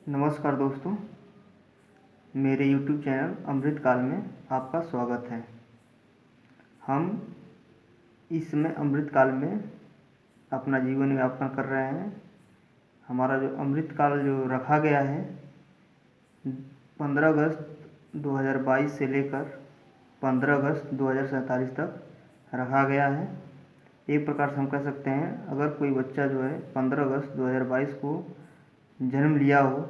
नमस्कार दोस्तों, मेरे YouTube चैनल अमृत काल में आपका स्वागत है। हम इस समय अमृत काल में अपना जीवन यापन कर रहे हैं। हमारा जो अमृत काल जो रखा गया है 15 अगस्त 2022 से लेकर 15 अगस्त 2047 तक रखा गया है। एक प्रकार से हम कह सकते हैं, अगर कोई बच्चा जो है 15 अगस्त 2022 को जन्म लिया हो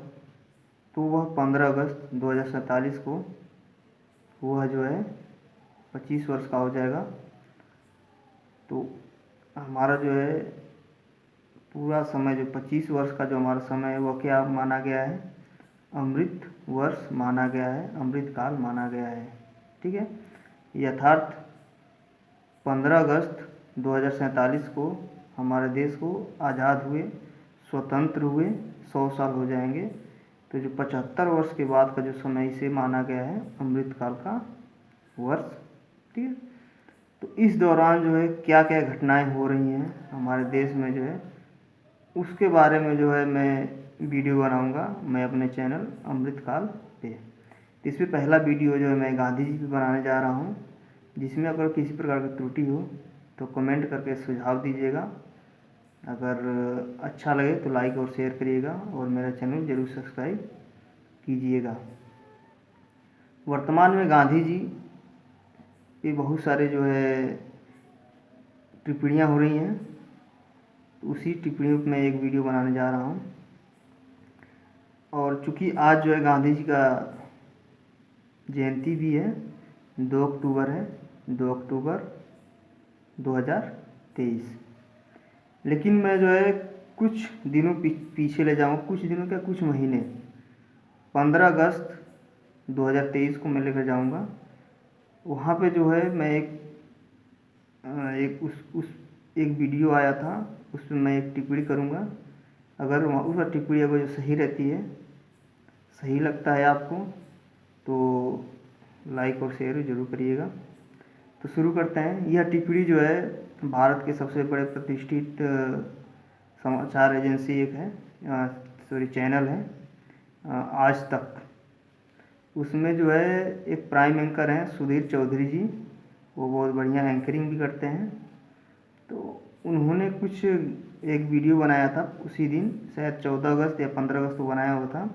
तो वह 15 अगस्त 2047 को वह जो है 25 वर्ष का हो जाएगा। तो हमारा जो है पूरा समय जो 25 वर्ष का जो हमारा समय है वह क्या माना गया है, अमृत वर्ष माना गया है, अमृत काल माना गया है। ठीक है, यथार्थ 15 अगस्त 2047 को हमारे देश को आज़ाद हुए, स्वतंत्र हुए 100 साल हो जाएंगे। तो जो 75 वर्ष के बाद का जो समय इसे माना गया है अमृत काल का वर्ष। ठीक है, तो इस दौरान जो है क्या क्या घटनाएं हो रही हैं हमारे देश में जो है उसके बारे में जो है मैं वीडियो बनाऊंगा मैं अपने चैनल अमृत काल पे। तो इसमें पहला वीडियो जो है मैं गांधी जी पे बनाने जा रहा हूँ, जिसमें अगर किसी प्रकार की त्रुटि हो तो कमेंट करके सुझाव दीजिएगा। अगर अच्छा लगे तो लाइक और शेयर करिएगा और मेरा चैनल जरूर सब्सक्राइब कीजिएगा। वर्तमान में गांधी जी पे बहुत सारे जो है टिप्पणियाँ हो रही हैं, तो उसी टिप्पणियों पर मैं एक वीडियो बनाने जा रहा हूँ। और चूँकि आज जो है गांधी जी का जयंती भी है, 2 अक्टूबर है, 2 अक्टूबर 2023। लेकिन मैं जो है कुछ दिनों पीछे ले जाऊँ, कुछ दिनों क्या कुछ महीने, 15 अगस्त 2023 को मैं लेकर जाऊँगा। वहाँ पे जो है मैं एक वीडियो आया था, उसमें मैं एक टिप्पणी करूँगा। अगर उस टिप्पणी अगर जो सही रहती है, सही लगता है आपको तो लाइक और शेयर जरूर करिएगा। तो शुरू करते हैं। यह टिप्पणी जो है भारत के सबसे बड़े प्रतिष्ठित समाचार एजेंसी एक है, चैनल है, आज तक। उसमें जो है एक प्राइम एंकर हैं सुधीर चौधरी जी, वो बहुत बढ़िया एंकरिंग भी करते हैं। तो उन्होंने कुछ एक वीडियो बनाया था उसी दिन, शायद 14 अगस्त या 15 अगस्त को बनाया हुआ था।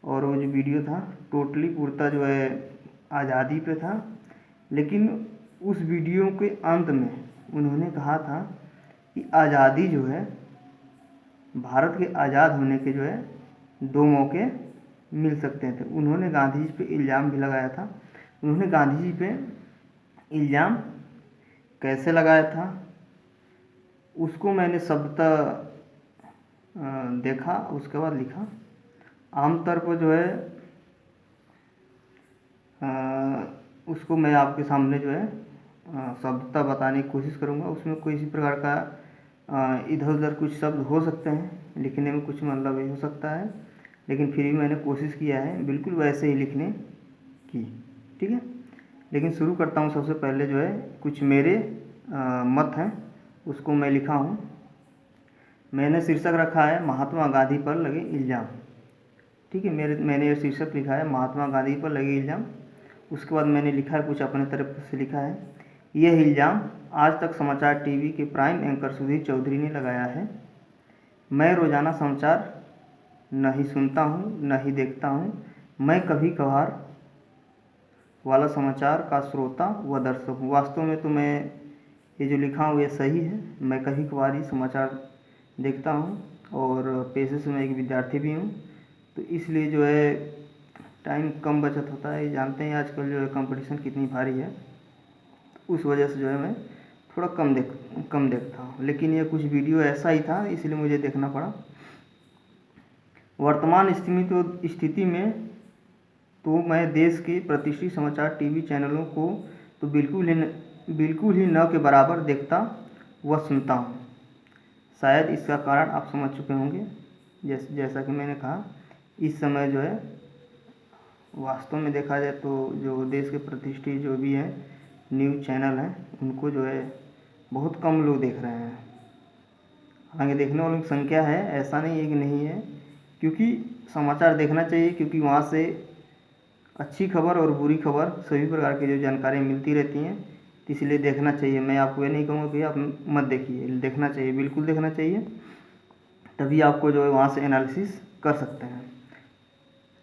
और वो जो वीडियो था टोटली पूर्ता जो है आज़ादी पे था। लेकिन उस वीडियो के अंत में उन्होंने कहा था कि आज़ादी जो है, भारत के आज़ाद होने के जो है 2 मौके मिल सकते थे। उन्होंने गांधी जी पे इल्ज़ाम भी लगाया था। उन्होंने गांधी जी पे इल्ज़ाम कैसे लगाया था उसको मैंने शब्दतः देखा, उसके बाद लिखा। आमतौर पर जो है उसको मैं आपके सामने जो है शब्दतः बताने की कोशिश करूँगा। उसमें किसी प्रकार का इधर उधर कुछ शब्द हो सकते हैं, लिखने में कुछ मतलब ही हो सकता है, लेकिन फिर भी मैंने कोशिश किया है बिल्कुल वैसे ही लिखने की। ठीक है, लेकिन शुरू करता हूँ। सबसे पहले जो है कुछ मेरे मत हैं, उसको मैं लिखा हूँ। मैंने शीर्षक रखा है महात्मा गांधी पर लगे इल्ज़ाम। ठीक है, मैंने ये शीर्षक लिखा है महात्मा गांधी पर लगे इल्ज़ाम। उसके बाद मैंने लिखा है, कुछ अपने तरफ से लिखा है, यह इल्ज़ाम आज तक समाचार टीवी के प्राइम एंकर सुधीर चौधरी ने लगाया है। मैं रोज़ाना समाचार न ही सुनता हूँ न ही देखता हूँ। मैं कभी कभार वाला समाचार का श्रोता व दर्शक हूँ। वास्तव में तो मैं ये जो लिखा हूँ ये सही है। मैं कभी कभार ही समाचार देखता हूँ और पेशे से मैं एक विद्यार्थी भी हूँ, तो इसलिए जो है टाइम कम बचत होता है। जानते हैं आजकल जो है कंपटीशन कितनी भारी है, उस वजह से जो है मैं थोड़ा कम देखता हूँ। लेकिन ये कुछ वीडियो ऐसा ही था, इसलिए मुझे देखना पड़ा। वर्तमान स्थिति में तो मैं देश के प्रतिष्ठित समाचार टीवी चैनलों को तो बिल्कुल ही न के बराबर देखता व सुनता हूँ। शायद इसका कारण आप समझ चुके होंगे। जैसा कि मैंने कहा, इस समय जो है वास्तव में देखा जाए तो जो देश के प्रतिष्ठित जो भी हैं न्यूज़ चैनल हैं, उनको जो है बहुत कम लोग देख रहे हैं। हालांकि देखने वालों की संख्या है, ऐसा नहीं है कि नहीं है, क्योंकि समाचार देखना चाहिए, क्योंकि वहाँ से अच्छी खबर और बुरी खबर सभी प्रकार की जो जानकारी मिलती रहती हैं, तो इसलिए देखना चाहिए। मैं आपको ये नहीं कहूँगा कि आप मत देखिए, देखना चाहिए, बिल्कुल देखना चाहिए, तभी आपको जो है वहाँ से एनालिसिस कर सकते हैं।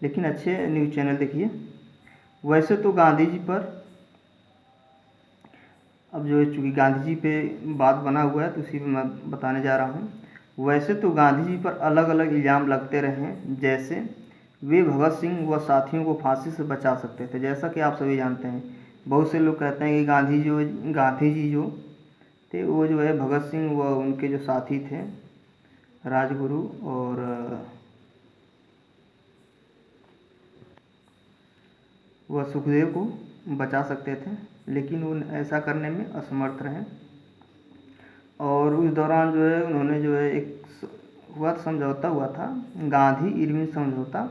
लेकिन अच्छे न्यूज़ चैनल देखिए। वैसे तो गांधी जी पर अब जो है चूँकि गांधी जी पे बात बना हुआ है तो उसी पे मैं बताने जा रहा हूँ। वैसे तो गांधी जी पर अलग अलग इल्ज़ाम लगते रहे हैं, जैसे वे भगत सिंह व साथियों को फांसी से बचा सकते थे। जैसा कि आप सभी जानते हैं, बहुत से लोग कहते हैं कि गांधी जी जो थे वो जो है भगत सिंह व उनके जो साथी थे राजगुरु और वह सुखदेव को बचा सकते थे, लेकिन वो ऐसा करने में असमर्थ रहे। और उस दौरान जो है उन्होंने जो है एक समझौता हुआ था, गांधी इरविन समझौता।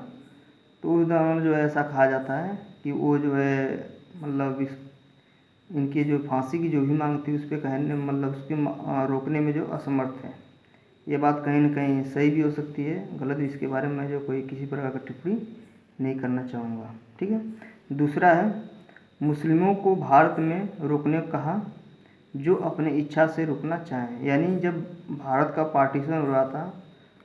तो उस दौरान जो है ऐसा कहा जाता है कि वो जो है मतलब इनकी जो फांसी की जो भी मांग थी उस पर कहने मतलब उसके रोकने में जो असमर्थ है। ये बात कहीं ना कहीं सही भी हो सकती है, गलत भी। इसके बारे में जो कोई किसी प्रकार का टिप्पणी नहीं करना चाहूँगा, ठीक है। दूसरा है, मुस्लिमों को भारत में रुकने को कहा जो अपने इच्छा से रुकना चाहें। यानी जब भारत का पार्टीशन हो रहा था,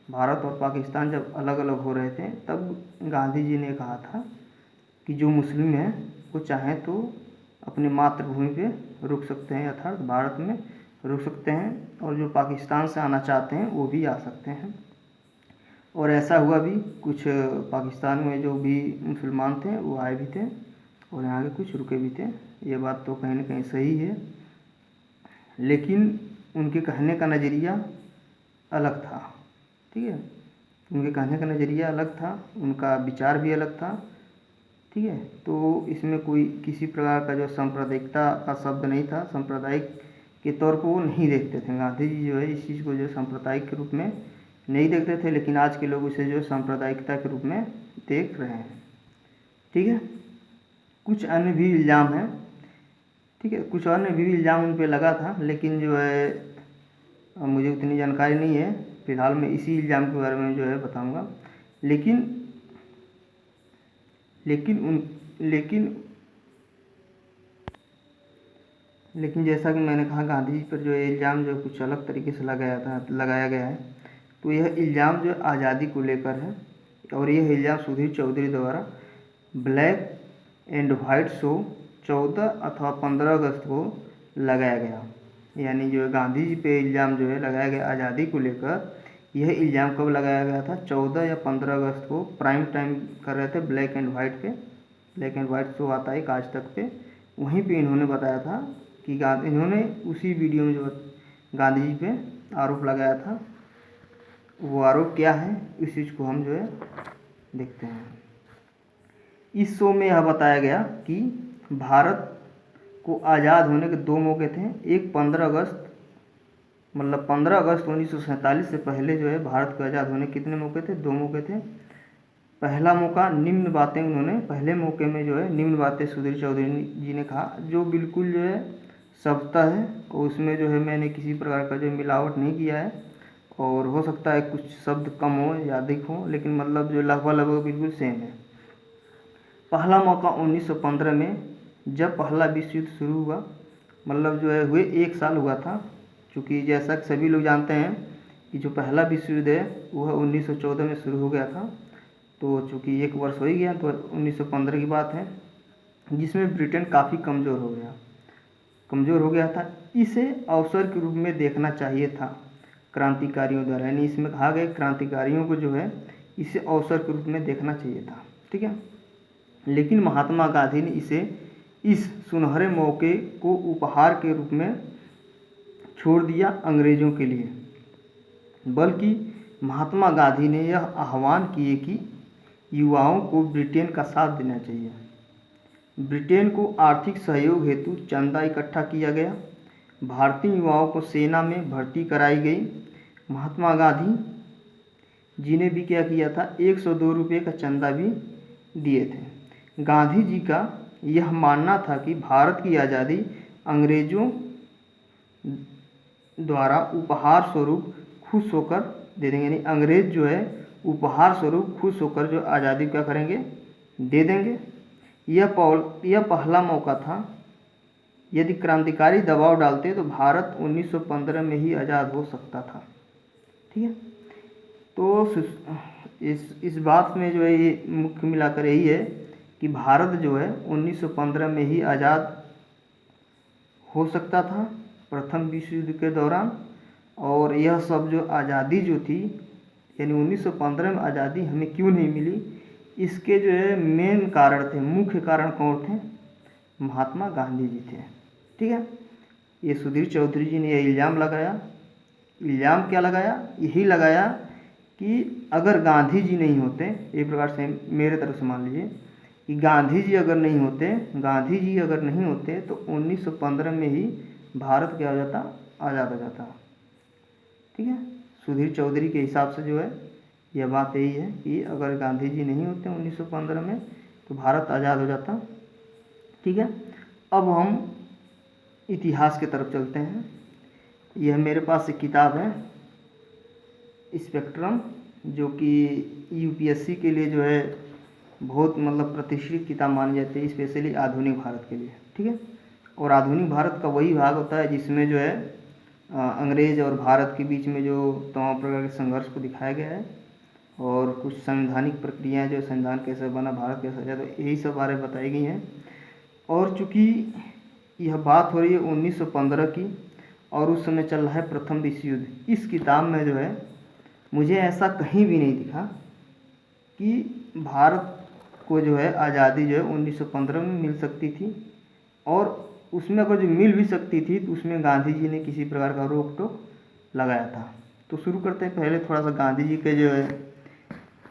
भारत और पाकिस्तान जब अलग अलग हो रहे थे, तब गांधी जी ने कहा था कि जो मुस्लिम हैं वो चाहें तो अपनी मातृभूमि पे रुक सकते हैं, अर्थात भारत में रुक सकते हैं, और जो पाकिस्तान से आना चाहते हैं वो भी आ सकते हैं। और ऐसा हुआ भी, कुछ पाकिस्तान में जो भी मुसलमान थे वो आए भी थे और यहाँ के कुछ रुके भी थे। ये बात तो कहीं ना कहीं सही है, लेकिन उनके कहने का नज़रिया अलग था, ठीक है। उनके कहने का नज़रिया अलग था, उनका विचार भी अलग था, ठीक है। तो इसमें कोई किसी प्रकार का जो सांप्रदायिकता का शब्द नहीं था, सांप्रदायिक के तौर पर वो नहीं देखते थे। गांधी जी जो है इस चीज़ को जो सांप्रदायिक के रूप में नहीं देखते थे, लेकिन आज के लोग इसे जो सांप्रदायिकता के रूप में देख रहे हैं, ठीक है। कुछ अन्य भी इल्ज़ाम हैं, ठीक है, कुछ अन्य भी इल्ज़ाम उन पर लगा था, लेकिन जो है मुझे उतनी जानकारी नहीं है। फिलहाल मैं इसी इल्ज़ाम के बारे में जो है बताऊंगा। लेकिन लेकिन उन लेकिन लेकिन जैसा कि मैंने कहा, गांधी जी पर जो इल्ज़ाम जो कुछ अलग तरीके से लगाया गया है। तो यह इल्ज़ाम जो आज़ादी को लेकर है, और यह इल्ज़ाम सुधीर चौधरी द्वारा ब्लैक एंड वाइट शो 14 अथवा 15 अगस्त को लगाया गया। यानी जो गांधी जी पे इल्ज़ाम जो है लगाया गया आज़ादी को लेकर, यह इल्ज़ाम कब लगाया गया था? 14 या 15 अगस्त को प्राइम टाइम कर रहे थे ब्लैक एंड वाइट पे। ब्लैक एंड वाइट शो आता है आज तक पे, वहीं पे इन्होंने बताया था कि इन्होंने उसी वीडियो में जो गांधी जी पे आरोप लगाया था, वो आरोप क्या है इस चीज़ को हम जो है देखते हैं। इस शो में यह बताया गया कि भारत को आज़ाद होने के दो मौके थे। एक 15 अगस्त, मतलब 15 अगस्त 1947 से पहले जो है भारत को आज़ाद होने कितने मौके थे? दो मौके थे। पहला मौका निम्न बातें, उन्होंने पहले मौके में जो है निम्न बातें सुधीर चौधरी जी ने कहा, जो बिल्कुल जो है सभ्यता है, और उसमें जो है मैंने किसी प्रकार का जो मिलावट नहीं किया है, और हो सकता है कुछ शब्द कम हो या अधिक हो, लेकिन मतलब जो लगभग बिल्कुल सेम है। पहला मौका 1915 में, जब पहला विश्व युद्ध शुरू हुआ, मतलब जो है हुए 1 साल हुआ था, क्योंकि जैसा कि सभी लोग जानते हैं कि जो पहला विश्व युद्ध है वह 1914 में शुरू हो गया था। तो चूँकि 1 वर्ष हो ही गया, तो 1915 की बात है, जिसमें ब्रिटेन काफ़ी कमज़ोर हो गया था। इसे अवसर के रूप में देखना चाहिए था क्रांतिकारियों द्वारा, यानी इसमें कहा गया क्रांतिकारियों को जो है इसे अवसर के रूप में देखना चाहिए था, ठीक है। लेकिन महात्मा गांधी ने इसे इस सुनहरे मौके को उपहार के रूप में छोड़ दिया अंग्रेज़ों के लिए, बल्कि महात्मा गांधी ने यह आह्वान किए कि युवाओं को ब्रिटेन का साथ देना चाहिए। ब्रिटेन को आर्थिक सहयोग हेतु चंदा इकट्ठा किया गया, भारतीय युवाओं को सेना में भर्ती कराई गई। महात्मा गांधी जी ने भी क्या किया था? 102 रुपये का चंदा भी दिए थे। गांधी जी का यह मानना था कि भारत की आज़ादी अंग्रेज़ों द्वारा उपहार स्वरूप खुश होकर दे देंगे, यानी अंग्रेज़ जो है उपहार स्वरूप खुश होकर जो आज़ादी क्या करेंगे, दे देंगे। यह पहला मौका था। यदि क्रांतिकारी दबाव डालते तो भारत 1915 में ही आज़ाद हो सकता था। ठीक है, तो इस बात में जो है ये मुख्य मिलाकर यही है कि भारत जो है 1915 में ही आज़ाद हो सकता था प्रथम विश्व युद्ध के दौरान। और यह सब जो आज़ादी जो थी, यानी 1915 में आज़ादी हमें क्यों नहीं मिली, इसके जो है मेन कारण थे, मुख्य कारण कौन थे? महात्मा गांधी जी थे। ठीक है, ये सुधीर चौधरी जी ने यह इल्ज़ाम लगाया। इल्ज़ाम क्या लगाया? यही लगाया कि अगर गांधी जी नहीं होते, एक प्रकार से मेरे तरफ से मान लीजिए कि गांधी जी अगर नहीं होते तो 1915 में ही भारत क्या हो जाता? आज़ाद हो जाता। ठीक है, सुधीर चौधरी के हिसाब से जो है यह बात यही है कि अगर गांधी जी नहीं होते 1915 में तो भारत आज़ाद हो जाता। ठीक है, अब हम इतिहास की तरफ चलते हैं। यह मेरे पास एक किताब है स्पेक्ट्रम, जो कि यूपीएससी के लिए जो है बहुत मतलब प्रतिष्ठित किताब मानी जाती है, स्पेशली आधुनिक भारत के लिए। ठीक है, और आधुनिक भारत का वही भाग होता है जिसमें जो है अंग्रेज और भारत के बीच में जो तमाम प्रकार के संघर्ष को दिखाया गया है और कुछ संवैधानिक प्रक्रियाएं, जो संविधान कैसे बना, भारत कैसे आज़ाद, तो यही सब बारे में बताई गई हैं। और चूँकि यह बात हो रही है 1915 की और उस समय चल रहा है प्रथम विश्व युद्ध, इस किताब में जो है मुझे ऐसा कहीं भी नहीं दिखा कि भारत को जो है आज़ादी जो है 1915 में मिल सकती थी, और उसमें अगर जो मिल भी सकती थी तो उसमें गांधी जी ने किसी प्रकार का रोक टोक लगाया था। तो शुरू करते हैं पहले थोड़ा सा गांधी जी के जो है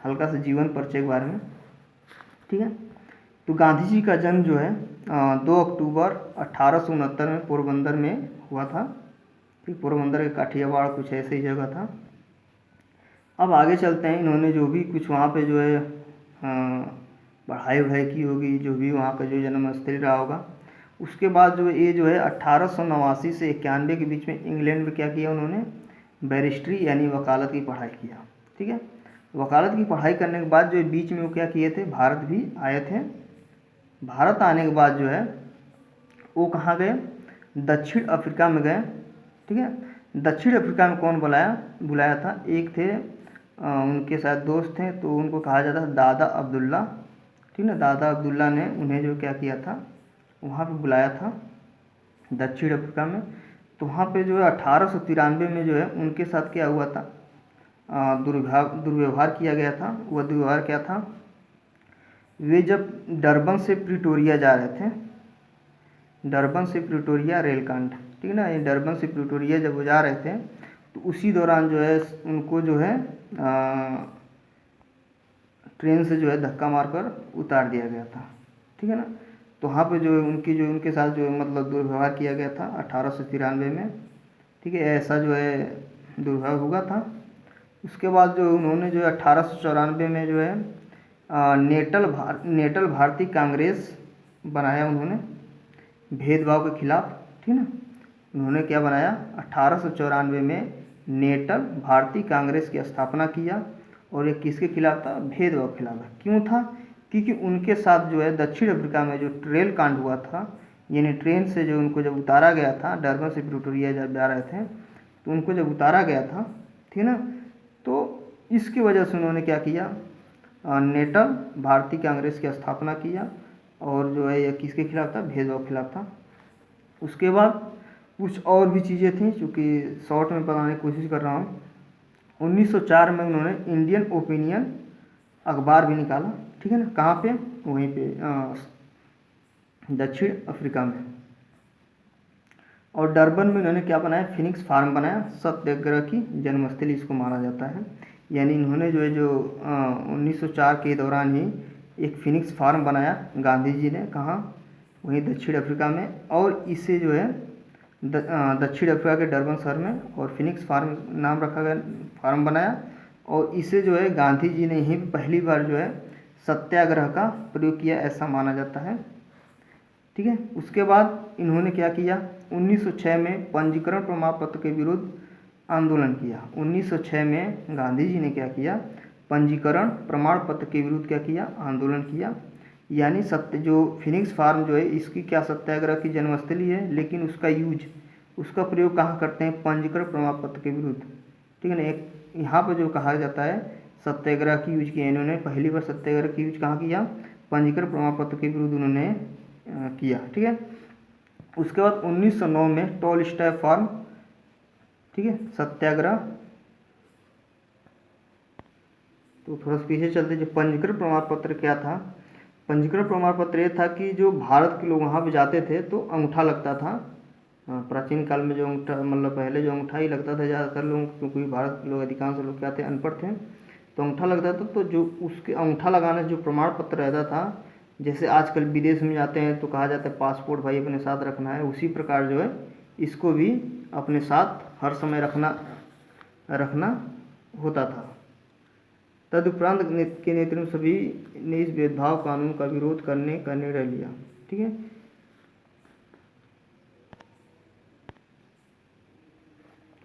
हल्का सा जीवन परिचय के बारे में। ठीक है, तो गांधी जी का जन्म जो है 2 अक्टूबर 1869 में पोरबंदर में हुआ था। ठीक, पोरबंदर के काठियावाड़ कुछ ऐसे ही जगह था। अब आगे चलते हैं। इन्होंने जो भी कुछ वहाँ पे जो है पढ़ाई वढ़ाई की होगी, जो भी वहाँ का जो जन्म स्थल रहा होगा, उसके बाद जो ये जो है 1889 से 91 के बीच में इंग्लैंड में क्या किया उन्होंने? बैरिस्ट्री यानी वकालत की पढ़ाई किया। ठीक है, वकालत की पढ़ाई करने के बाद जो बीच में वो क्या किए थे, भारत भी आए थे। भारत आने के बाद जो है वो कहाँ गए? दक्षिण अफ्रीका में गए। ठीक है, दक्षिण अफ्रीका में कौन बुलाया था? एक थे उनके साथ दोस्त थे, तो उनको कहा जाता है दादा अब्दुल्ला। ठीक ना, दादा अब्दुल्ला ने उन्हें जो क्या किया था, वहाँ पे बुलाया था दक्षिण अफ्रीका में। तो वहाँ पे जो है 1893 में जो है उनके साथ क्या हुआ था? दुर्व्यवहार किया गया था। वह दुर्व्यवहार क्या था? वे जब डरबन से प्रिटोरिया जा रहे थे, डरबन से प्रिटोरिया रेलकांड, ठीक है ना, ये डरबन से प्रिटोरिया जब वो जा रहे थे तो उसी दौरान जो है उनको जो है ट्रेन से जो है धक्का मारकर उतार दिया गया था। ठीक है ना, तो वहाँ पे जो है उनके साथ जो है मतलब दुर्व्यवहार किया गया था 1893 में। ठीक है, ऐसा जो है दुर्व्यवहार हुआ था। उसके बाद जो उन्होंने जो है 1894 में जो है नेटल भारतीय कांग्रेस बनाया उन्होंने, भेदभाव के खिलाफ। ठीक ना, उन्होंने क्या बनाया? 1894 में नेटल भारतीय कांग्रेस की स्थापना किया। और ये किसके खिलाफ था? भेदभाव के खिलाफ। क्यों था? क्योंकि उनके साथ जो है दक्षिण अफ्रीका में जो रेल कांड हुआ था, यानी ट्रेन से जो उनको जब उतारा गया था, डरबन से प्रिटोरिया जब जा रहे थे तो उनको जब उतारा गया था, ठीक ना, तो इसकी वजह से उन्होंने क्या किया? नेटल भारतीय कांग्रेस की स्थापना किया। और जो है यह किसके खिलाफ था? भेदभाव के खिलाफ था। उसके बाद कुछ और भी चीज़ें थी, चूँकि शॉर्ट में बताने की कोशिश कर रहा हूँ। 1904 में उन्होंने इंडियन ओपिनियन अखबार भी निकाला। ठीक है ना, कहाँ पे? वहीं पे दक्षिण अफ्रीका में। और डरबन में उन्होंने क्या बनाया? फिनिक्स फार्म बनाया, सत्याग्रह की जन्मस्थली इसको माना जाता है। यानी इन्होंने जो है 1904 के दौरान ही एक फिनिक्स फार्म बनाया गांधी जी ने। कहाँ? वहीं दक्षिण अफ्रीका में। और इसे जो है दक्षिण अफ्रीका के डरबन शहर में और फिनिक्स फार्म नाम रखा गया, फार्म बनाया। और इसे जो है गांधी जी ने ही पहली बार जो है सत्याग्रह का प्रयोग किया, ऐसा माना जाता है। ठीक है, उसके बाद इन्होंने क्या किया? 1906 में पंजीकरण प्रमाण पत्र के विरुद्ध आंदोलन किया। 1906 में गांधी जी ने क्या किया? पंजीकरण प्रमाण पत्र के विरुद्ध क्या किया, आंदोलन किया। यानी सत्य जो फिनिक्स फार्म जो है इसकी क्या सत्याग्रह की जन्मस्थली है, लेकिन उसका यूज, उसका प्रयोग कहाँ करते हैं, पंजीकरण प्रमाण पत्र के विरुद्ध। ठीक है ना। एक यहाँ पर जो कहा जाता है सत्याग्रह की यूज किया, इन्होंने पहली बार सत्याग्रह की यूज कहाँ किया, पंजीकरण प्रमाण पत्र के विरुद्ध उन्होंने किया। ठीक है। उसके बाद 1909 में टॉलस्टॉय फार्म, ठीक है, सत्याग्रह। तो थोड़ा सा पीछे चलते, जो पंजीकरण प्रमाण पत्र क्या था, पंजीकरण प्रमाण पत्र ये था कि जो भारत के लोग वहाँ पे जाते थे तो अंगूठा लगता था। प्राचीन काल में जो अंगूठा, मतलब पहले जो अंगूठा ही लगता था ज़्यादातर लोगों, क्योंकि भारत के लोग अधिकांश लोग क्या थे, अनपढ़ थे, तो अंगूठा लगता था। तो जो उसके अंगूठा लगाने जो प्रमाण पत्र रहता था, जैसे आजकल विदेश में जाते हैं तो कहा जाता है पासपोर्ट भाई अपने साथ रखना है, उसी प्रकार जो है इसको भी अपने साथ हर समय रखना होता था। तदुपरांत के नेतृत्व सभी ने इस भेदभाव कानून का विरोध करने का निर्णय लिया। ठीक है।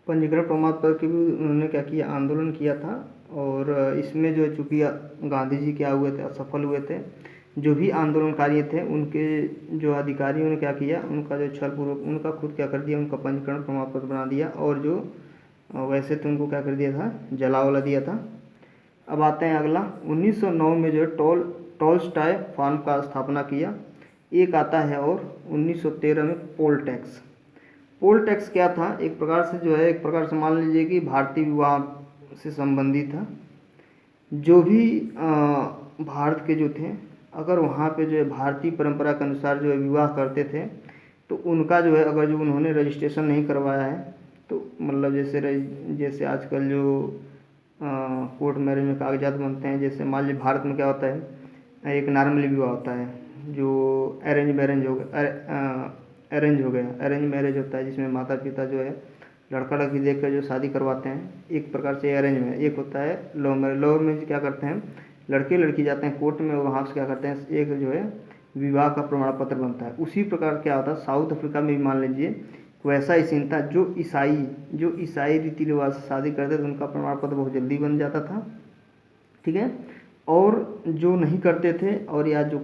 पंजीकरण प्रमाण पत्र के भी उन्होंने क्या किया, आंदोलन किया था। और इसमें जो चूँकि गांधी जी क्या हुए थे, असफल हुए थे, जो भी आंदोलनकारी थे उनके जो अधिकारियों ने क्या किया, उनका जो छलपूर्वक उनका खुद क्या कर दिया, उनका पंजीकरण प्रमाण पत्र बना दिया, और जो वैसे तो उनको क्या कर दिया था, जला वला दिया था। अब आते हैं अगला, 1909 में जो टॉलस्टॉय फार्म का स्थापना किया। एक आता है, और 1913 में पोल टैक्स। पोल टैक्स क्या था, एक प्रकार से जो है, एक प्रकार से मान लीजिए कि भारतीय विवाह से संबंधित था। जो भी भारत के जो थे, अगर वहाँ पे जो है भारतीय परंपरा के अनुसार जो है विवाह करते थे, तो उनका जो है अगर जो उन्होंने रजिस्ट्रेशन नहीं करवाया है, तो मतलब जैसे आजकल जो कोर्ट मैरिज में कागजात बनते हैं, जैसे मान लीजिए भारत में क्या होता है, एक नॉर्मली विवाह होता है जो अरेंज मैरिज हो गया, अरेंज मैरिज होता है, जिसमें माता पिता जो है लड़का लड़की देख कर जो शादी करवाते हैं, एक प्रकार से अरेंज मैरिज। एक होता है लव मैरिज। लव मैरिज क्या करते हैं, लड़के लड़की जाते हैं कोर्ट में, वहाँ से क्या करते हैं, एक जो है विवाह का प्रमाण पत्र बनता है। उसी प्रकार क्या होता है साउथ अफ्रीका में भी, मान लीजिए वैसा ही सीन था। जो ईसाई रीति रिवाज से शादी करते थे उनका प्रमाण पत्र बहुत जल्दी बन जाता था। ठीक है। और जो नहीं करते थे, और या जो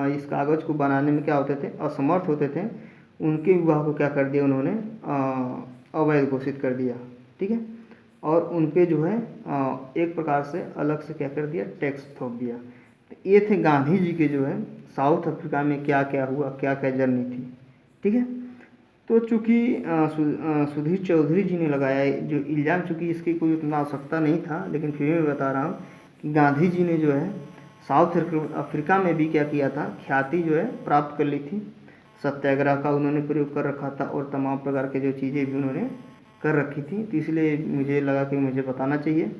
इस कागज़ को बनाने में क्या होते थे, असमर्थ होते थे, उनके विवाह को क्या कर दिया उन्होंने, अवैध घोषित कर दिया। ठीक है। और उन पे जो है एक प्रकार से अलग से क्या कर दिया, टैक्स थोप दिया। तो ये थे गांधी जी के जो है साउथ अफ्रीका में क्या क्या हुआ, क्या क्या जर्नी थी। ठीक है। तो चूँकि सुधीर चौधरी जी ने लगाया जो इल्ज़ाम, चूँकि इसकी कोई उतना आवश्यकता नहीं था, लेकिन फिर भी मैं बता रहा हूँ कि गांधी जी ने जो है साउथ अफ्रीका में भी क्या किया था, ख्याति जो है प्राप्त कर ली थी। सत्याग्रह का उन्होंने प्रयोग कर रखा था, और तमाम प्रकार के जो चीज़ें भी उन्होंने कर रखी थी, तो इसलिए मुझे लगा कि मुझे बताना चाहिए।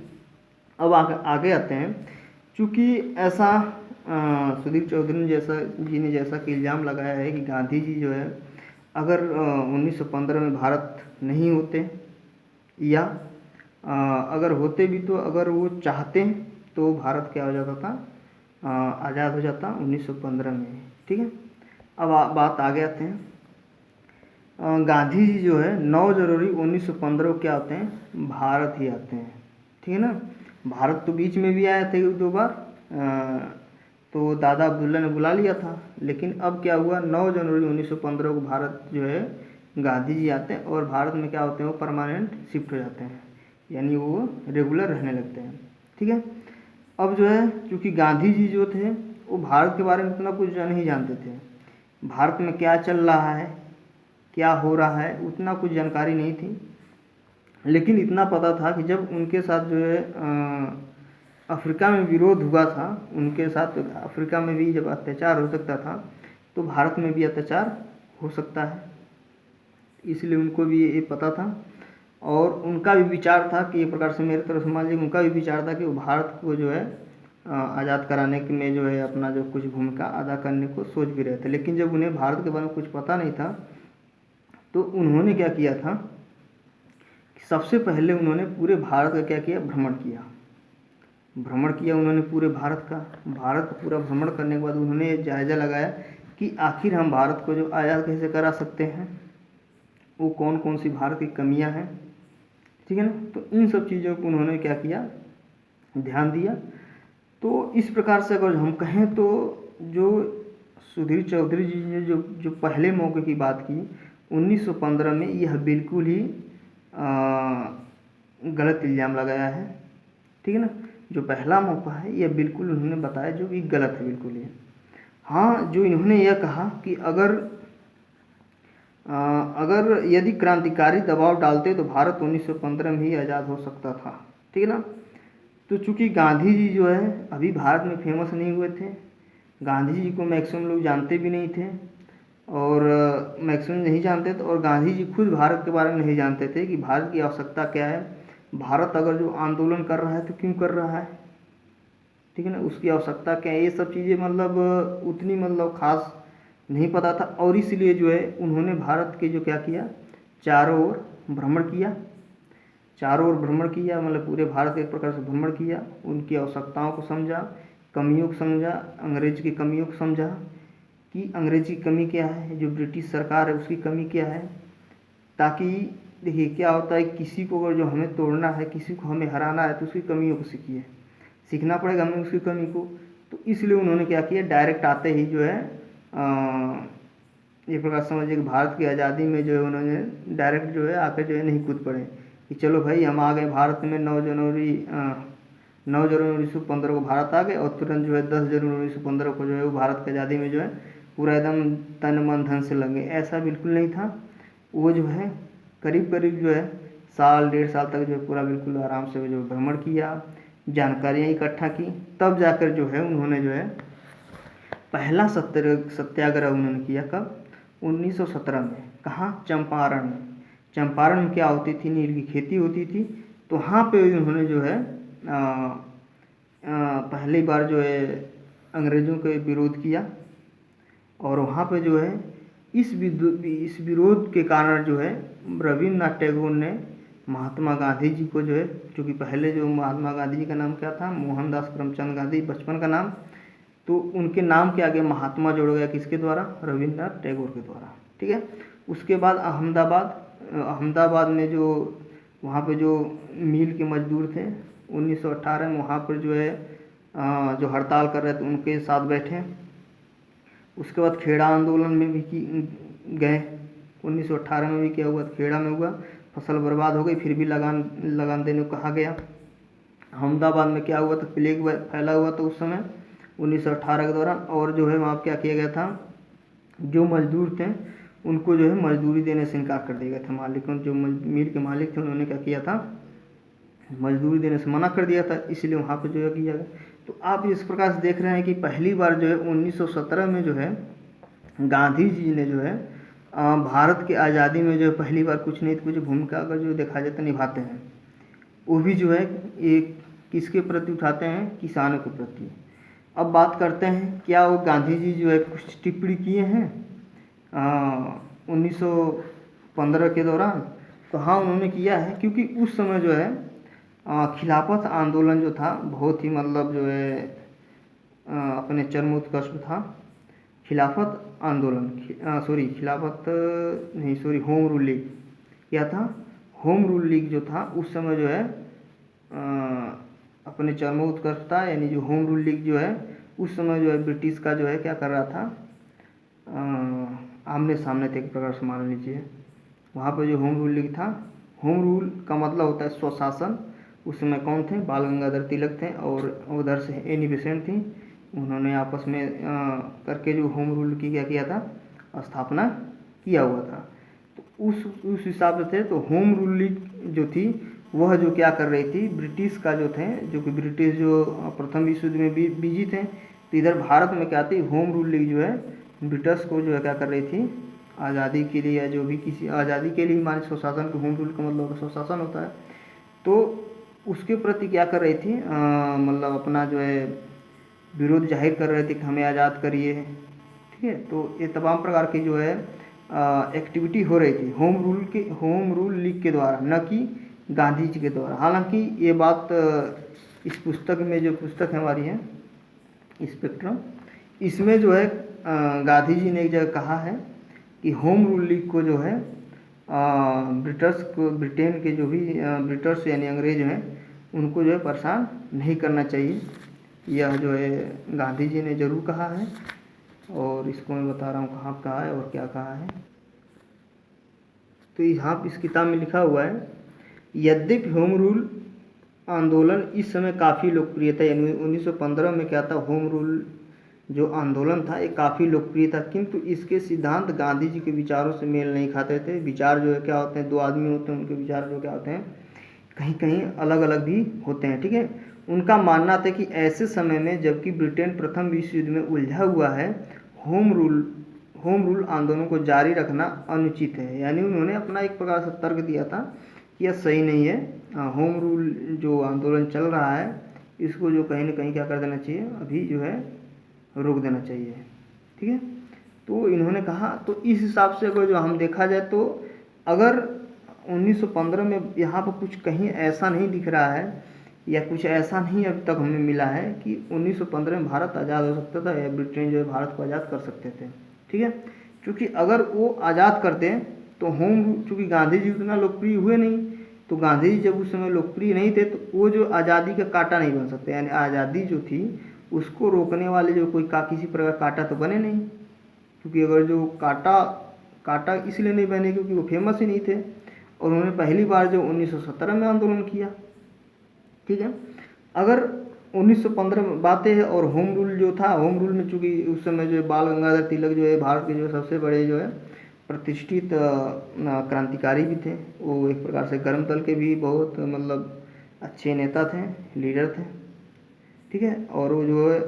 अब आगे आते हैं। चूँकि ऐसा सुधीर चौधरी जी ने जैसा कि इल्ज़ाम लगाया है कि गांधी जी जो है अगर 1915 में भारत नहीं होते, या अगर होते भी तो अगर वो चाहते तो भारत क्या हो जाता था, आज़ाद हो जाता 1915 में। ठीक है। अब बात आगे आते हैं। गांधी जी जो है 9 जनवरी 1915 को क्या होते हैं, भारत ही आते हैं। ठीक है ना। भारत तो बीच में भी आए थे 2 बार, तो दादा अब्दुल्ला ने बुला लिया था, लेकिन अब क्या हुआ, 9 जनवरी 1915 को भारत जो है गांधी जी आते हैं, और भारत में क्या होते हैं, वो परमानेंट शिफ्ट हो जाते हैं, यानी वो रेगुलर रहने लगते हैं। ठीक है। अब जो है क्योंकि गांधी जी जो थे वो भारत के बारे में उतना कुछ नहीं जानते थे, भारत में क्या चल रहा है, क्या हो रहा है, उतना कुछ जानकारी नहीं थी। लेकिन इतना पता था कि जब उनके साथ जो है अफ्रीका में विरोध हुआ था, उनके साथ अफ्रीका में भी जब अत्याचार हो सकता था, तो भारत में भी अत्याचार हो सकता है, इसलिए उनको भी ये पता था। और उनका भी विचार था कि एक प्रकार से मेरे तरफ से मान लीजिए, उनका भी विचार था कि वो भारत को जो है आज़ाद कराने में जो है अपना जो कुछ भूमिका अदा करने को सोच भी रहे थे। लेकिन जब उन्हें भारत के बारे में कुछ पता नहीं था, तो उन्होंने क्या किया था कि सबसे पहले उन्होंने पूरे भारत का क्या किया, भ्रमण किया उन्होंने पूरे भारत का पूरा भ्रमण करने के बाद उन्होंने जायज़ा लगाया कि आखिर हम भारत को जो आज़ाद कैसे करा सकते हैं, वो कौन कौन सी भारत की कमियां हैं। ठीक है ना। तो इन सब चीज़ों को उन्होंने क्या किया, ध्यान दिया। तो इस प्रकार से अगर हम कहें तो जो सुधीर चौधरी जी ने जो जो पहले मौके की बात की 1915 में, यह बिल्कुल ही गलत इल्ज़ाम लगाया है, ठीक है ना। जो पहला मौका है यह बिल्कुल उन्होंने बताया जो कि गलत है बिल्कुल ही। हाँ, जो इन्होंने यह कहा कि अगर यदि क्रांतिकारी दबाव डालते तो भारत 1915 में ही आज़ाद हो सकता था, ठीक है ना। तो चूंकि गांधी जी जो है अभी भारत में फेमस नहीं हुए थे, गांधी जी को मैक्सिमम लोग जानते भी नहीं थे, और मैक्सिमम नहीं जानते थे, और गांधी जी खुद भारत के बारे में नहीं जानते थे कि भारत की आवश्यकता क्या है, भारत अगर जो आंदोलन कर रहा है तो क्यों कर रहा है, ठीक है ना, उसकी आवश्यकता क्या है, ये सब चीज़ें मतलब उतनी मतलब खास नहीं पता था। और इसलिए जो है उन्होंने भारत के जो क्या किया, चारों ओर भ्रमण किया, चारों ओर भ्रमण किया, मतलब पूरे भारत का एक प्रकार से भ्रमण किया, उनकी आवश्यकताओं को समझा, कमियों को समझा, अंग्रेज की कमियों को समझा कि अंग्रेजी की कमी क्या है, जो ब्रिटिश सरकार है उसकी कमी क्या है। ताकि देखिए क्या होता है, किसी को अगर जो हमें तोड़ना है, किसी को हमें हराना है, तो उसकी कमियों को सीखना पड़ेगा हमें उसकी कमी को। तो इसलिए उन्होंने क्या किया, डायरेक्ट आते ही जो है ये प्रकार समझिए कि भारत की आज़ादी में जो है उन्होंने डायरेक्ट जो है आकर जो है नहीं कूद पड़े कि चलो भाई हम आ गए भारत में, 9 जनवरी 1915 को भारत आ गए, और तुरंत जो है 10 जनवरी 1915 को जो है वो भारत की आज़ादी में जो है पूरा एकदम तन मन धन से लगे। ऐसा बिल्कुल नहीं था। वो जो है करीब करीब जो है साल 1.5 साल तक जो है पूरा बिल्कुल आराम से जो भ्रमण किया, जानकारियाँ इकट्ठा की, तब जाकर जो है उन्होंने जो है पहला सत्याग्रह उन्होंने किया। कब? 1917 में। कहाँ? चंपारण में। चंपारण में क्या होती थी, नील की खेती होती थी, तो वहाँ पे उन्होंने जो है पहली बार जो है अंग्रेज़ों के विरोध किया, और वहाँ पे जो है इस विरोध के कारण जो है रविन्द्रनाथ टैगोर ने महात्मा गांधी जी को जो है, क्योंकि पहले जो महात्मा गांधी जी का नाम क्या था, मोहनदास करमचंद गांधी बचपन का नाम, तो उनके नाम के आगे महात्मा जोड़ा गया, किसके द्वारा? रविन्द्रनाथ टैगोर के द्वारा, ठीक है। उसके बाद अहमदाबाद में जो वहाँ पे जो मील के मजदूर थे 1918 में, वहाँ पर जो है जो हड़ताल कर रहे थे उनके साथ बैठे। उसके बाद खेड़ा आंदोलन में भी गए 1918 में भी क्या हुआ, खेड़ा में हुआ, फसल बर्बाद हो गई, फिर भी लगान देने को कहा गया। अहमदाबाद में क्या हुआ था, प्लेग फैला हुआ था उस समय 1918 के दौरान, और जो है वहाँ क्या किया गया था, जो मजदूर थे उनको जो है मजदूरी देने से इनकार कर दिया गया था। मालिकों, जो मील के मालिक थे उन्होंने क्या किया था, मजदूरी देने से मना कर दिया था, इसलिए वहाँ पे जो है किया गया। तो आप इस प्रकार से देख रहे हैं कि पहली बार जो है 1917 में जो है गांधी जी ने जो है भारत की आज़ादी में जो है पहली बार कुछ नहीं कुछ भूमिका अगर जो देखा जाए तो निभाते हैं। वो भी जो है एक किसके प्रति उठाते हैं, किसानों के प्रति। अब बात करते हैं क्या वो गांधी जी जो है कुछ टिप्पणी किए हैं 1915 के दौरान। तो हाँ उन्होंने किया है, क्योंकि उस समय जो है खिलाफत आंदोलन जो था बहुत ही मतलब जो है अपने चरमोत्कर्ष में था। खिलाफत आंदोलन होम रूल लीग क्या था, होम रूल लीग जो था उस समय जो है अपने चरमोत्कर्ष था। यानी जो होम रूल लीग जो है उस समय जो है ब्रिटिश का जो है क्या कर रहा था, आमने सामने थे एक प्रकार से मान लीजिए। वहाँ पर जो होम रूल लीग था, होम रूल का मतलब होता है स्वशासन। उस समय कौन थे, बाल गंगाधर तिलक थे, और उधर से एनी बेसेंट थी। उन्होंने आपस में करके जो होम रूल की क्या किया था, स्थापना किया हुआ था। तो उस हिसाब से थे। तो होम रूल लीग जो थी वह जो क्या कर रही थी, ब्रिटिश का जो थे, जो कि ब्रिटिश जो प्रथम विश्व युद्ध में बिजी थे, तो इधर भारत में क्या थी, होम रूल लीग जो है ब्रिटिश को जो है क्या कर रही थी, आज़ादी के लिए, या जो भी किसी आज़ादी के लिए मान स्वशासन को होम रूल का मतलब स्वशासन होता है, तो उसके प्रति क्या कर रही थी, मतलब अपना जो है विरोध जाहिर कर रहे थे कि हमें आज़ाद करिए, ठीक है। तो ये तमाम प्रकार की जो है एक्टिविटी हो रही थी होम रूल लीग के द्वारा, न कि गांधी जी के द्वारा। हालांकि ये बात इस पुस्तक में, जो पुस्तक हमारी है स्पेक्ट्रम, इसमें जो है गांधी जी ने एक जगह कहा है कि होम रूल लीग को जो है ब्रिटेन के जो भी ब्रिटिश यानी अंग्रेज हैं उनको जो है परेशान नहीं करना चाहिए। यह जो है गांधी जी ने ज़रूर कहा है, और इसको मैं बता रहा हूँ कहाँ कहा है और क्या कहा है। तो यहाँ इस किताब में लिखा हुआ है, यद्यपि होम रूल आंदोलन इस समय काफ़ी लोकप्रिय था, यानी 1915 में क्या था, होम रूल जो आंदोलन था ये काफ़ी लोकप्रिय था, किंतु इसके सिद्धांत गांधी जी के विचारों से मेल नहीं खाते थे। विचार जो है क्या होते हैं, दो आदमी होते हैं, उनके विचार जो क्या होते हैं कहीं कहीं अलग अलग भी होते हैं। ठीक है, उनका मानना था कि ऐसे समय में जबकि ब्रिटेन प्रथम विश्व युद्ध में उलझा हुआ है, होम रूल आंदोलन को जारी रखना अनुचित है। यानी उन्होंने अपना एक प्रकार से तर्क दिया था कि यह सही नहीं है, होम रूल जो आंदोलन चल रहा है इसको जो कहीं ना कहीं क्या कर देना चाहिए, अभी जो है रोक देना चाहिए। ठीक है, तो इन्होंने कहा, तो इस हिसाब से अगर जो हम देखा जाए तो अगर 1915 में यहाँ पर कुछ कहीं ऐसा नहीं दिख रहा है, या कुछ ऐसा नहीं अभी तक हमें मिला है कि 1915 में भारत आज़ाद हो सकता था या ब्रिटेन जो है भारत को आज़ाद कर सकते थे। ठीक है, क्योंकि अगर वो आज़ाद करते तो होम रूल, चूँकि गांधी जी उतना लोकप्रिय हुए नहीं, तो गांधी जी जब उस समय लोकप्रिय नहीं थे तो वो जो आज़ादी का कांटा नहीं बन सकते, यानी आज़ादी जो थी उसको रोकने वाले जो कोई किसी प्रकार कांटा तो बने नहीं, क्योंकि अगर जो कांटा इसलिए नहीं बने क्योंकि वो फेमस ही नहीं थे, और उन्होंने पहली बार जो 1917 में आंदोलन किया। ठीक है, अगर 1915 में बातें है, और होम रूल जो था, होम रूल में चूँकि उस समय जो बाल गंगाधर तिलक जो है भारत के जो सबसे बड़े जो है प्रतिष्ठित क्रांतिकारी भी थे, वो एक प्रकार से गर्म दल के भी बहुत मतलब अच्छे नेता थे, लीडर थे। ठीक है, और वो जो है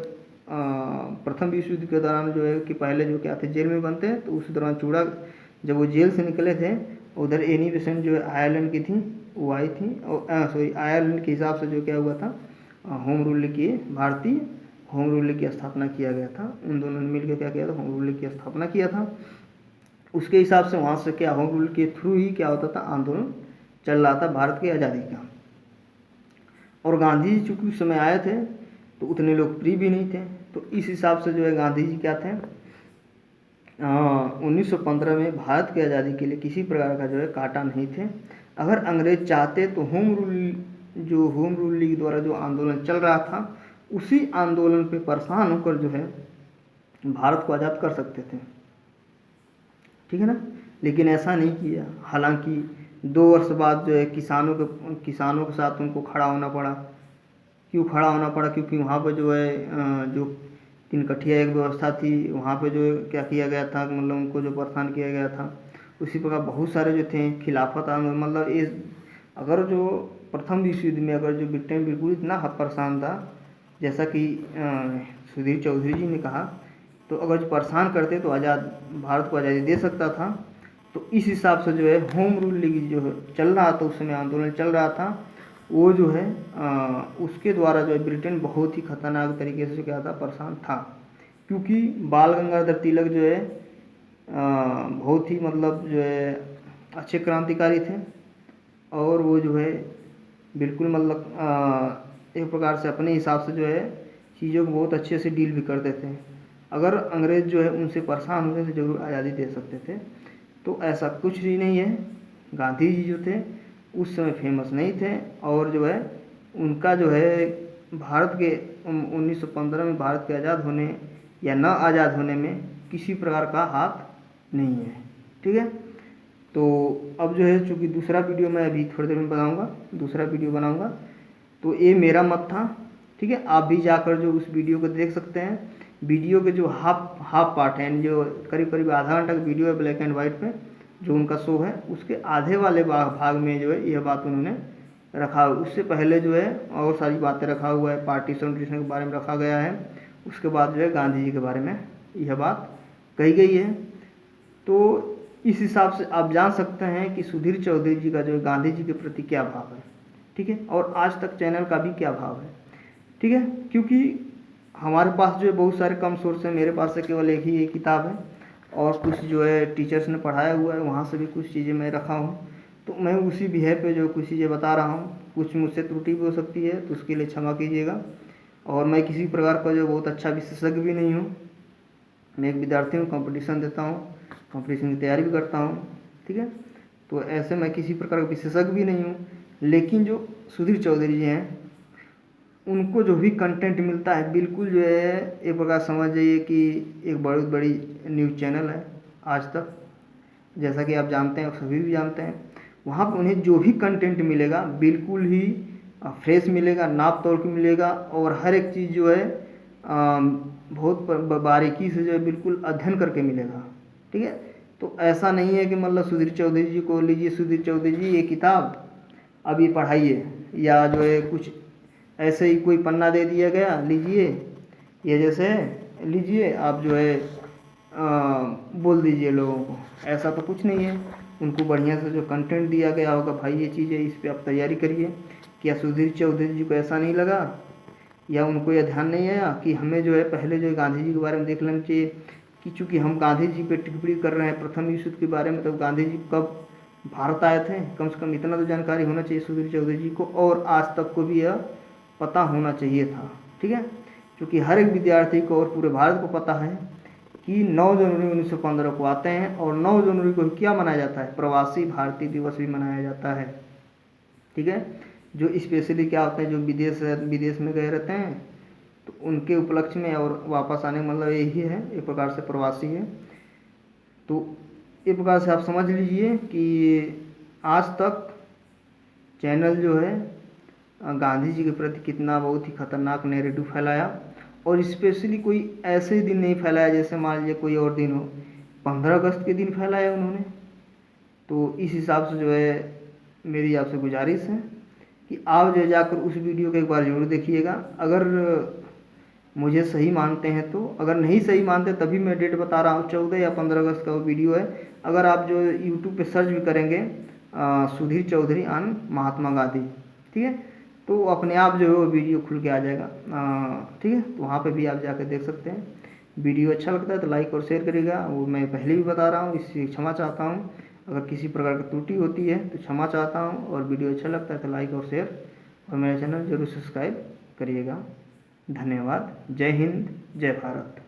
प्रथम विश्व युद्ध के दौरान जो है कि पहले जो क्या थे जेल में बनते हैं, तो उस दौरान चूड़ा जब वो जेल से निकले थे, उधर एनी बेसेंट जो है आयरलैंड की थी, वो आई थी, और सॉरी आयरलैंड के हिसाब से जो क्या हुआ था, होम रूल की भारतीय होम रूल की स्थापना किया गया था। उन दोनों ने मिलकर क्या किया था, होम रूल की स्थापना किया था। उसके हिसाब से वहाँ से क्या होम रूल के थ्रू ही क्या होता था, आंदोलन चल रहा था भारत की आज़ादी का। और गांधी जी चूँकि उस समय आए थे तो उतने लोकप्रिय भी नहीं थे, तो इस हिसाब से जो है गांधी जी क्या थे, 1915 में भारत की आज़ादी के लिए किसी प्रकार का जो है कांटा नहीं थे। अगर अंग्रेज चाहते तो होम रूल लीग द्वारा जो आंदोलन चल रहा था उसी आंदोलन पे परेशान होकर जो है भारत को आज़ाद कर सकते थे। ठीक है ना, लेकिन ऐसा नहीं किया। हालांकि 2 वर्ष बाद जो है किसानों के साथ उनको खड़ा होना पड़ा। क्यों खड़ा होना पड़ा, क्योंकि वहाँ पर जो है जो तिनकठिया एक व्यवस्था थी, वहाँ पे जो क्या किया गया था, मतलब उनको जो परेशान किया गया था। उसी प्रकार बहुत सारे जो थे खिलाफत आंदोलन, मतलब ये अगर जो प्रथम विश्व युद्ध में अगर जो ब्रिटेन बिल्कुल इतना परेशान था, जैसा कि सुधीर चौधरी जी ने कहा, तो अगर जो परेशान करते तो भारत को आज़ादी दे सकता था। तो इस हिसाब से जो है होम रूल लीग जो है चल रहा था, उस समय आंदोलन चल रहा था, वो जो है उसके द्वारा जो है ब्रिटेन बहुत ही खतरनाक तरीके से क्या था, परेशान था। क्योंकि बाल गंगाधर तिलक जो है बहुत ही मतलब जो है अच्छे क्रांतिकारी थे, और वो जो है बिल्कुल मतलब एक प्रकार से अपने हिसाब से जो है चीज़ों को बहुत अच्छे से डील भी करते थे। अगर अंग्रेज़ जो है उनसे परेशान होते थे जरूर आज़ादी दे सकते थे। तो ऐसा कुछ भी नहीं है। गांधी जी जो थे उस समय फेमस नहीं थे, और जो है उनका जो है भारत के 1915 में भारत के आज़ाद होने या न आज़ाद होने में किसी प्रकार का हाथ नहीं है। ठीक है, तो अब जो है चूँकि दूसरा वीडियो मैं अभी थोड़ी देर में बनाऊँगा, दूसरा वीडियो बनाऊँगा, तो ये मेरा मत था। ठीक है, आप भी जाकर जो उस वीडियो को देख सकते हैं। वीडियो के जो हाफ पार्ट है, जो करीब करीब आधा घंटा का वीडियो है ब्लैक एंड वाइट पे जो उनका शो है, उसके आधे वाले भाग में जो है यह बात उन्होंने रखा। उससे पहले जो है और सारी बातें रखा हुआ है, पार्टीशन के बारे में रखा गया है। उसके बाद जो है गांधी जी के बारे में यह बात कही गई है। तो इस हिसाब से आप जान सकते हैं कि सुधीर चौधरी जी का जो है गांधी जी के प्रति क्या भाव है। ठीक है, और आज तक चैनल का भी क्या भाव है। ठीक है, क्योंकि हमारे पास जो है बहुत सारे कम सोर्स हैं, मेरे पास से केवल एक ही किताब है, और कुछ जो है टीचर्स ने पढ़ाया हुआ है, वहाँ से भी कुछ चीज़ें मैं रखा हूँ। तो मैं उसी विषय पे जो कुछ चीज़ें बता रहा हूँ, कुछ मुझसे त्रुटि भी हो सकती है, तो उसके लिए क्षमा कीजिएगा। और मैं किसी प्रकार का जो बहुत अच्छा विशेषज्ञ भी नहीं हूँ। मैं एक विद्यार्थी हूँ, कंपटीशन देता हूँ, कंपटीशन की तैयारी भी करता हूँ। ठीक है, तो ऐसे मैं किसी प्रकार का विशेषज्ञ भी नहीं हूँ, लेकिन जो सुधीर चौधरी जी हैं, उनको जो भी कंटेंट मिलता है बिल्कुल जो है एक प्रकार समझ जाइए कि एक बहुत बड़ी न्यूज़ चैनल है आज तक, जैसा कि आप जानते हैं, सभी भी जानते हैं। वहाँ पर उन्हें जो भी कंटेंट मिलेगा बिल्कुल ही फ्रेश मिलेगा, नाप तोल के मिलेगा, और हर एक चीज़ जो है बहुत बारीकी से जो है बिल्कुल अध्ययन करके मिलेगा। ठीक है, तो ऐसा नहीं है कि मतलब सुधीर चौधरी जी को लीजिए, सुधीर चौधरी जी ये किताब अब ये पढ़ाइए, या जो है कुछ ऐसे ही कोई पन्ना दे दिया गया लीजिए, ये जैसे लीजिए आप जो है बोल दीजिए लोगों को, ऐसा तो कुछ नहीं है। उनको बढ़िया से जो कंटेंट दिया गया होगा, भाई ये चीज़ है, इस पर आप तैयारी करिए। क्या सुधीर चौधरी जी को ऐसा नहीं लगा, या उनको यह ध्यान नहीं आया कि हमें जो है पहले जो है गांधी जी के बारे में देख लेना चाहिए, कि चूँकि हम गांधी जी पे टिप्पणी कर रहे हैं प्रथम विश्व युद्ध के बारे में, तो गांधी जी कब भारत आए थे, कम से कम इतना तो जानकारी होना चाहिए सुधीर चौधरी जी को, और आज तक को भी यह पता होना चाहिए था। ठीक है, क्योंकि हर एक विद्यार्थी को और पूरे भारत को पता है कि 9 जनवरी 1915 को आते हैं, और 9 जनवरी को क्या मनाया जाता है, प्रवासी भारतीय दिवस भी मनाया जाता है। ठीक है, जो स्पेशली क्या होते हैं, जो विदेश में गए रहते हैं, तो उनके उपलक्ष्य में और वापस आने का मतलब यही है, एक प्रकार से प्रवासी है। तो एक प्रकार से आप समझ लीजिए कि आज तक चैनल जो है गांधी जी के प्रति कितना बहुत ही खतरनाक नैरेटिव फैलाया, और स्पेशली कोई ऐसे दिन नहीं फैलाया जैसे मान लीजिए कोई और दिन हो, 15 अगस्त के दिन फैलाया उन्होंने। तो इस हिसाब से जो है मेरी आपसे गुजारिश है कि आप जो जाकर उस वीडियो को एक बार ज़रूर देखिएगा, अगर मुझे सही मानते हैं तो। अगर नहीं सही मानते तभी मैं डेट बता रहा हूँ, 14 या 15 अगस्त का वो वीडियो है। अगर आप जो यूट्यूब पे सर्च भी करेंगे सुधीर चौधरी ऑन महात्मा गांधी, ठीक है, तो अपने आप जो है वो वीडियो खुल के आ जाएगा। ठीक है, तो वहाँ पे भी आप जाकर देख सकते हैं। वीडियो अच्छा लगता है तो लाइक और शेयर करिएगा, वो मैं पहले भी बता रहा हूँ, इससे क्षमा चाहता हूँ। अगर किसी प्रकार की त्रुटि होती है तो क्षमा चाहता हूँ, और वीडियो अच्छा लगता है तो लाइक और शेयर, और मेरे चैनल जरूर सब्सक्राइब करिएगा। धन्यवाद। जय हिंद, जय भारत।